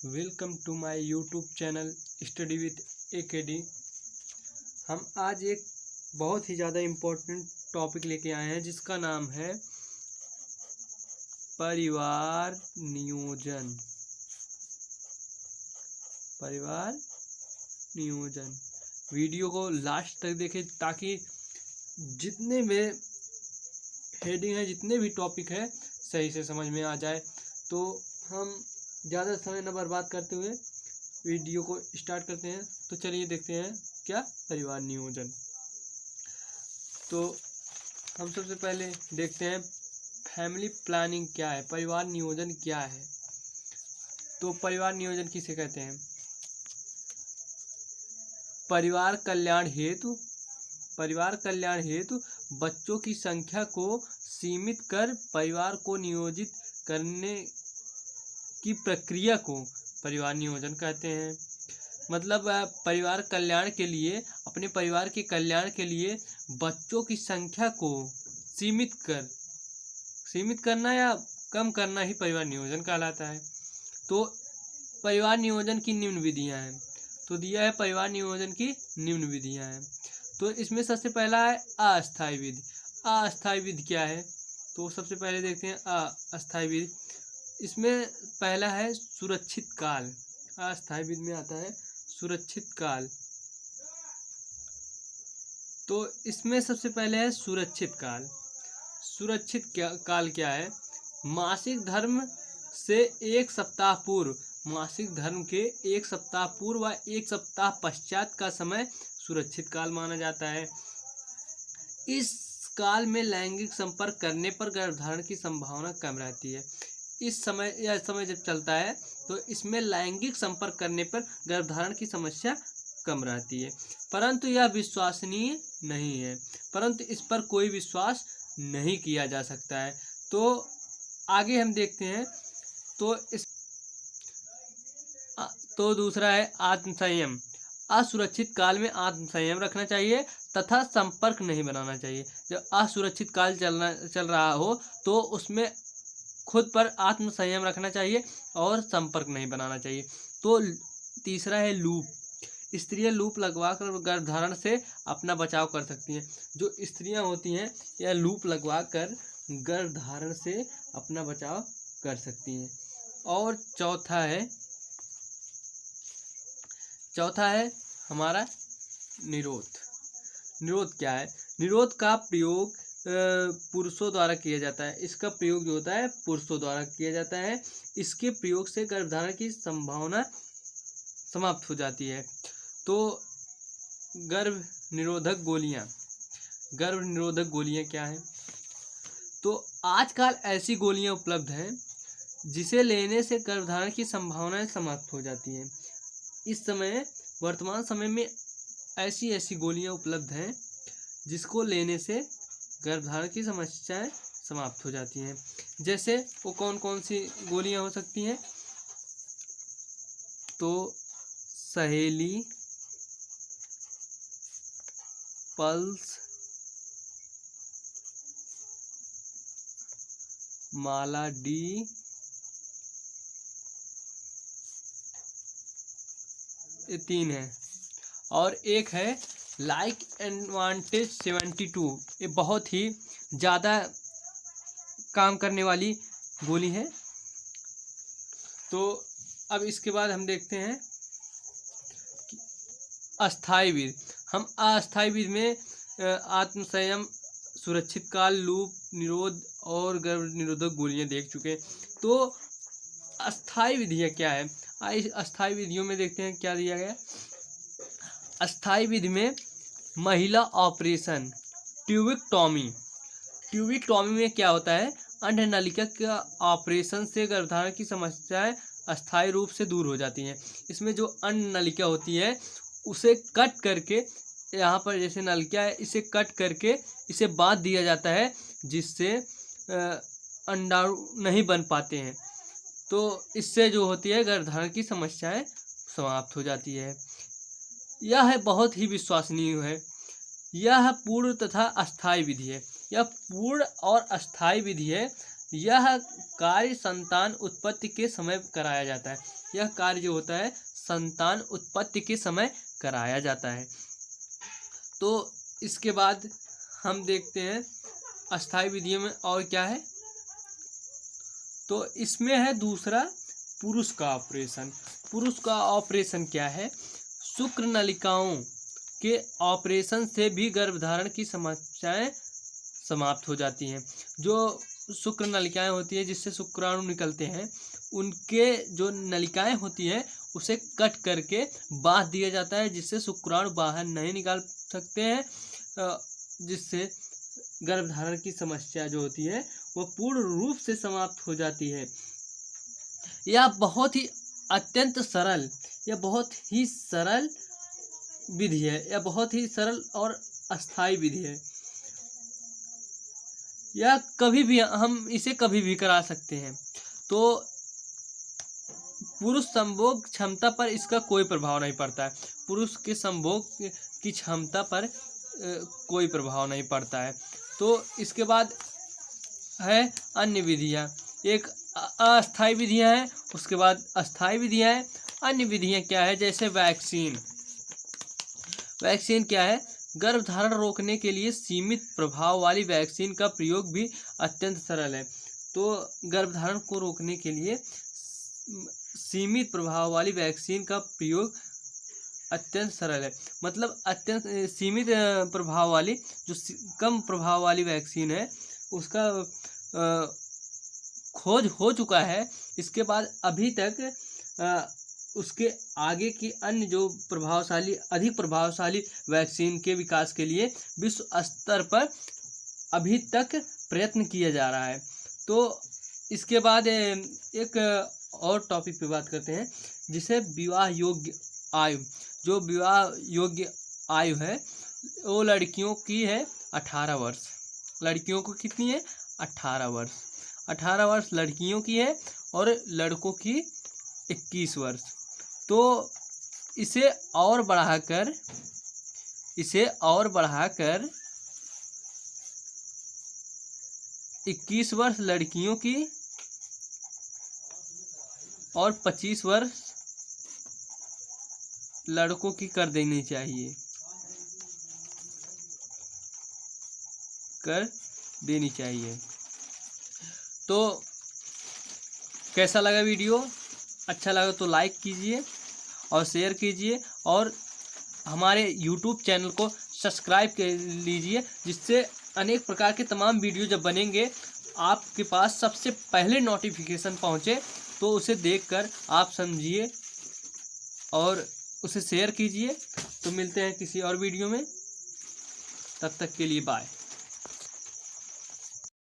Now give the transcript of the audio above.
Welcome to my YouTube channel study with AKD. हम आज एक बहुत ही ज़्यादा इम्पोर्टेंट टॉपिक लेके आए हैं जिसका नाम है परिवार नियोजन। परिवार नियोजन। वीडियो को लास्ट तक देखें ताकि जितने में हेडिंग है, जितने भी टॉपिक है, सही से समझ में आ जाए। तो हम ज़्यादा समय न बर्बाद करते हुए वीडियो को स्टार्ट करते हैं। तो चलिए देखते हैं क्या परिवार नियोजन। तो हम सबसे पहले देखते हैं फैमिली प्लानिंग क्या है, परिवार नियोजन क्या है। तो परिवार नियोजन किसे कहते हैं? परिवार कल्याण हेतु बच्चों की संख्या को सीमित कर परिवार को नियोजित करने की प्रक्रिया को परिवार नियोजन कहते हैं। मतलब परिवार कल्याण के लिए, अपने परिवार के कल्याण के लिए बच्चों की संख्या को सीमित करना या कम करना ही परिवार नियोजन कहलाता है। तो परिवार नियोजन की निम्न विधियां हैं। तो दिया है परिवार नियोजन की निम्न विधियां हैं। तो इसमें सबसे पहला है अस्थायी विधि। अस्थायी विधि क्या है? तो सबसे पहले देखते हैं अस्थायी विधि। इसमें पहला है सुरक्षित काल। अस्थायी विधि में आता है सुरक्षित काल। तो इसमें सबसे पहले है सुरक्षित काल। सुरक्षित काल क्या है? मासिक धर्म से एक सप्ताह पूर्व, मासिक धर्म के एक सप्ताह पूर्व व एक सप्ताह पश्चात का समय सुरक्षित काल माना जाता है। इस काल में लैंगिक संपर्क करने पर गर्भधारण की संभावना कम रहती है। यह समय जब चलता है तो इसमें लैंगिक संपर्क करने पर गर्भधारण की समस्या कम रहती है, परंतु यह विश्वसनीय नहीं है, परंतु इस पर कोई विश्वास नहीं किया जा सकता है। तो आगे हम देखते हैं। तो दूसरा है आत्मसंयम। असुरक्षित काल में आत्मसंयम रखना चाहिए तथा संपर्क नहीं बनाना चाहिए। जब असुरक्षित काल चल रहा हो तो उसमें खुद पर आत्मसंयम रखना चाहिए और संपर्क नहीं बनाना चाहिए। तो तीसरा है लूप। स्त्रियां लूप लगवाकर गर्भधारण से अपना बचाव कर सकती हैं। जो स्त्रियां होती हैं यह लूप लगवाकर गर्भधारण से अपना बचाव कर सकती हैं। और चौथा है हमारा निरोध। निरोध क्या है? निरोध का प्रयोग पुरुषों द्वारा किया जाता है। इसका प्रयोग जो होता है पुरुषों द्वारा किया जाता है। इसके प्रयोग से गर्भधारण की संभावना समाप्त हो जाती है। तो गर्भ निरोधक गोलियां क्या हैं? तो आजकल ऐसी गोलियां उपलब्ध हैं जिसे लेने से गर्भधारण की संभावनाएं समाप्त हो जाती हैं। वर्तमान समय में ऐसी गोलियां उपलब्ध हैं जिसको लेने से गर्भधारण की समस्याएं समाप्त हो जाती हैं। जैसे वो कौन कौन सी गोलियां हो सकती हैं? तो सहेली, पल्स, माला डी, ये 3 है। और एक है लाइक एडवांटेज 72। ये बहुत ही ज़्यादा काम करने वाली गोली है। तो अब इसके बाद हम देखते हैं अस्थायी विधि। हम अस्थायी विधि में आत्मसंयम, सुरक्षित काल, लूप, निरोध और गर्भ निरोधक गोलियां देख चुके हैं। तो अस्थायी विधियां क्या है? अस्थायी विधियों में देखते हैं क्या दिया गया। अस्थायी विधि में महिला ऑपरेशन, ट्यूबिक्टॉमी। ट्यूबिक्टॉमी में क्या होता है? अंड नलिका का ऑपरेशन से गर्भधारण की समस्याएं अस्थायी रूप से दूर हो जाती हैं। इसमें जो अंड नलिका होती है उसे कट करके, यहाँ पर जैसे नलिका है इसे कट करके इसे बांध दिया जाता है जिससे अंडाणु नहीं बन पाते हैं। तो इससे जो होती है गर्भधारण की समस्याएं समाप्त हो जाती है। यह बहुत ही विश्वसनीय है। यह पूर्ण तथा अस्थायी विधि है। यह पूर्ण और अस्थायी विधि है। यह कार्य संतान उत्पत्ति के समय कराया जाता है। यह कार्य जो होता है संतान उत्पत्ति के समय कराया जाता है। तो इसके बाद हम देखते हैं अस्थायी विधियों में और क्या है। तो इसमें है दूसरा पुरुष का ऑपरेशन। पुरुष का ऑपरेशन क्या है? शुक्र नलिकाओं के ऑपरेशन से भी गर्भधारण की समस्याएं समाप्त हो जाती हैं। जो शुक्र नलिकाएं होती है जिससे शुक्राणु निकलते हैं, उनके जो नलिकाएं होती हैं उसे कट करके बांध दिया जाता है, जिससे शुक्राणु बाहर नहीं निकाल सकते हैं, जिससे गर्भधारण की समस्या जो होती है वो पूर्ण रूप से समाप्त हो जाती है। यह बहुत ही अत्यंत सरल, यह बहुत ही सरल विधि है। यह बहुत ही सरल और अस्थायी विधि है। यह कभी भी हम इसे कभी भी करा सकते हैं। तो पुरुष संभोग क्षमता पर इसका कोई प्रभाव नहीं पड़ता है। पुरुष के संभोग की क्षमता पर कोई प्रभाव नहीं पड़ता है। तो इसके बाद है अन्य विधियाँ। एक अस्थायी विधियाँ हैं, उसके बाद अस्थायी विधियाँ हैं। अन्य विधियाँ क्या है? जैसे वैक्सीन। वैक्सीन क्या है? गर्भधारण रोकने के लिए सीमित प्रभाव वाली वैक्सीन का प्रयोग भी अत्यंत सरल है। तो गर्भधारण को रोकने के लिए सीमित प्रभाव वाली वैक्सीन का प्रयोग अत्यंत सरल है। मतलब अत्यंत सीमित प्रभाव वाली, जो कम प्रभाव वाली वैक्सीन है उसका खोज हो चुका है। इसके बाद अभी तक उसके आगे की अन्य जो प्रभावशाली, अधिक प्रभावशाली वैक्सीन के विकास के लिए विश्व स्तर पर अभी तक प्रयत्न किया जा रहा है। तो इसके बाद एक और टॉपिक पे बात करते हैं, जिसे विवाह योग्य आयु। जो विवाह योग्य आयु है वो लड़कियों की है 18 वर्ष। लड़कियों को कितनी है? 18 वर्ष। 18 वर्ष लड़कियों की है और लड़कों की 21 वर्ष। तो इसे और बढ़ाकर 21 वर्ष लड़कियों की और 25 वर्ष लड़कों की कर देनी चाहिए, तो कैसा लगा वीडियो? अच्छा लगा तो लाइक कीजिए और शेयर कीजिए और हमारे YouTube चैनल को सब्सक्राइब कर लीजिए, जिससे अनेक प्रकार के तमाम वीडियो जब बनेंगे आपके पास सबसे पहले नोटिफिकेशन पहुंचे। तो उसे देखकर आप समझिए और उसे शेयर कीजिए। तो मिलते हैं किसी और वीडियो में, तब तक के लिए बाय।